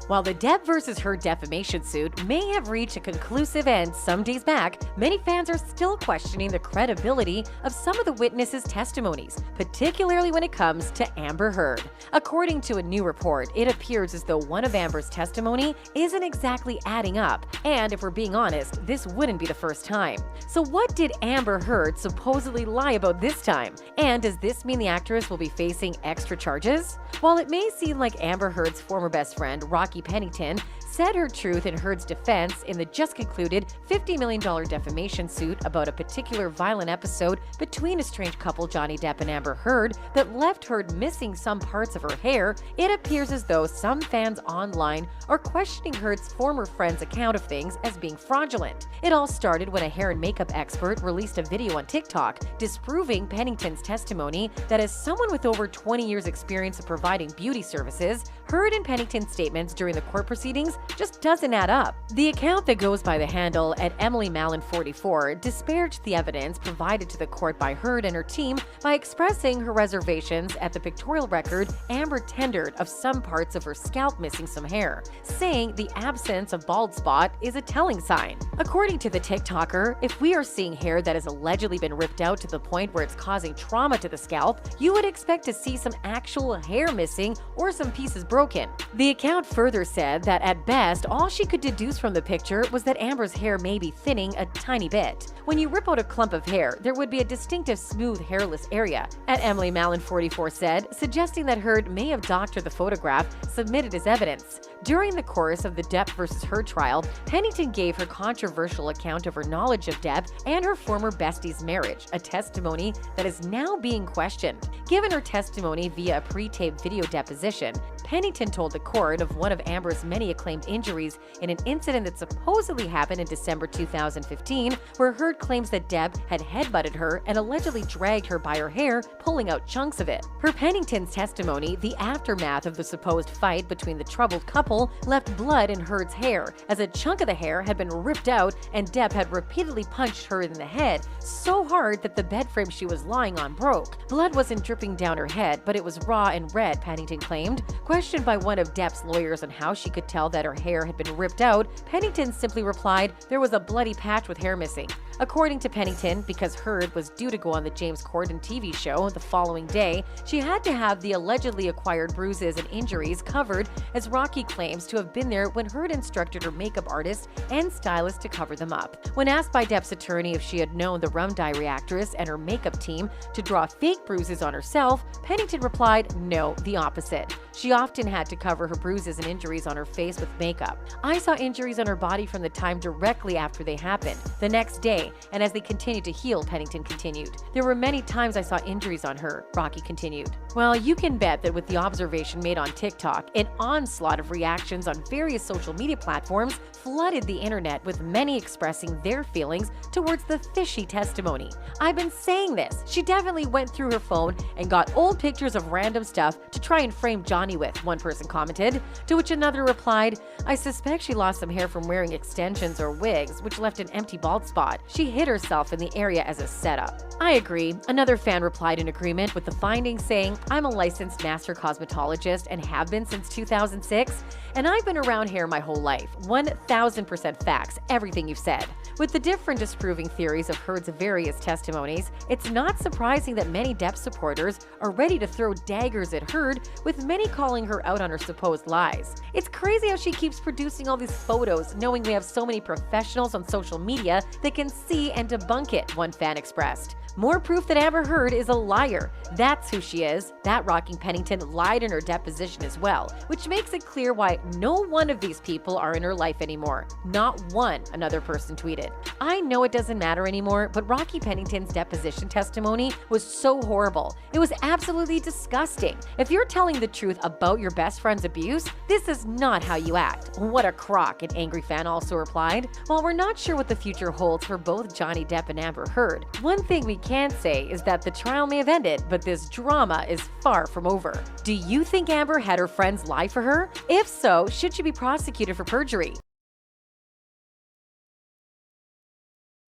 While the Depp versus Heard defamation suit may have reached a conclusive end some days back, many fans are still questioning the credibility of some of the witnesses' testimonies, particularly when it comes to Amber Heard. According to a new report, it appears as though one of Amber's testimony isn't exactly adding up, and if we're being honest, this wouldn't be the first time. So what did Amber Heard supposedly lie about this time? And does this mean the actress will be facing extra charges? While it may seem like Amber Heard's former best friend, Rocky Pennington, said her truth in Heard's defense in the just concluded $50 million defamation suit about a particular violent episode between estranged couple Johnny Depp and Amber Heard that left Heard missing some parts of her hair, it appears as though some fans online are questioning Heard's former friend's account of things as being fraudulent. It all started when a hair and makeup expert released a video on TikTok disproving Pennington's testimony that as someone with over 20 years experience of providing beauty services, Heard and Pennington's statements during the court proceedings just doesn't add up. The account that goes by the handle at Emily Mallon 44 disparaged the evidence provided to the court by Heard and her team by expressing her reservations at the pictorial record Amber tendered of some parts of her scalp missing some hair, saying the absence of bald spot is a telling sign. According to the TikToker, if we are seeing hair that has allegedly been ripped out to the point where it's causing trauma to the scalp, you would expect to see some actual hair missing or some pieces broken. The account further said that at best, all she could deduce from the picture was that Amber's hair may be thinning a tiny bit. When you rip out a clump of hair, there would be a distinctive smooth hairless area, at Emily Mallon 44 said, suggesting that Heard may have doctored the photograph submitted as evidence. During the course of the Depp versus Heard trial, Pennington gave her controversial account of her knowledge of Depp and her former bestie's marriage, a testimony that is now being questioned. Given her testimony via a pre-taped video deposition, Pennington told the court of one of Amber's many acclaimed injuries in an incident that supposedly happened in December 2015, where Heard claims that Depp had headbutted her and allegedly dragged her by her hair, pulling out chunks of it. Per Pennington's testimony, the aftermath of the supposed fight between the troubled couple left blood in Heard's hair, as a chunk of the hair had been ripped out and Depp had repeatedly punched her in the head so hard that the bed frame she was lying on broke. Blood wasn't dripping down her head, but it was raw and red, Pennington claimed. Questioned by one of Depp's lawyers on how she could tell that her hair had been ripped out, Pennington simply replied, "There was a bloody patch with hair missing." According to Pennington, because Heard was due to go on the James Corden TV show the following day, she had to have the allegedly acquired bruises and injuries covered, as Rocky claims to have been there when Heard instructed her makeup artist and stylist to cover them up. When asked by Depp's attorney if she had known the Rum Diary actress and her makeup team to draw fake bruises on herself, Pennington replied, "No, the opposite. She often had to cover her bruises and injuries on her face with makeup. I saw injuries on her body from the time directly after they happened, the next day, and as they continued to heal," Pennington continued. "There were many times I saw injuries on her," Rocky continued. Well, you can bet that with the observation made on TikTok, an onslaught of reactions on various social media platforms flooded the internet, with many expressing their feelings towards the fishy testimony. "I've been saying this. She definitely went through her phone and got old pictures of random stuff to try and frame Johnny with," one person commented, to which another replied, "I suspect she lost some hair from wearing extensions or wigs, which left an empty bald spot. She hid herself in the area as a setup." "I agree," another fan replied in agreement with the findings, saying, "I'm a licensed master cosmetologist and have been since 2006, and I've been around hair my whole life. 1000% facts, everything you've said." With the different disproving theories of Heard's various testimonies, it's not surprising that many Depp supporters are ready to throw daggers at Heard, with many calling her out on her supposed lies. "It's crazy how she keeps producing all these photos, knowing we have so many professionals on social media that can see and debunk it," one fan expressed. "More proof that Amber Heard is a liar. That's who she is." That Rocky Pennington lied in her deposition as well, which makes it clear why no one of these people are in her life anymore. Not one, another person tweeted. "I know it doesn't matter anymore, but Rocky Pennington's deposition testimony was so horrible. It was absolutely disgusting. If you're telling the truth about your best friend's abuse, this is not how you act." "What a crock," an angry fan also replied. While we're not sure what the future holds for both Johnny Depp and Amber Heard, one thing we can say is that the trial may have ended, but this drama is far from over. Do you think Amber had her friends lie for her? If so, should she be prosecuted for perjury?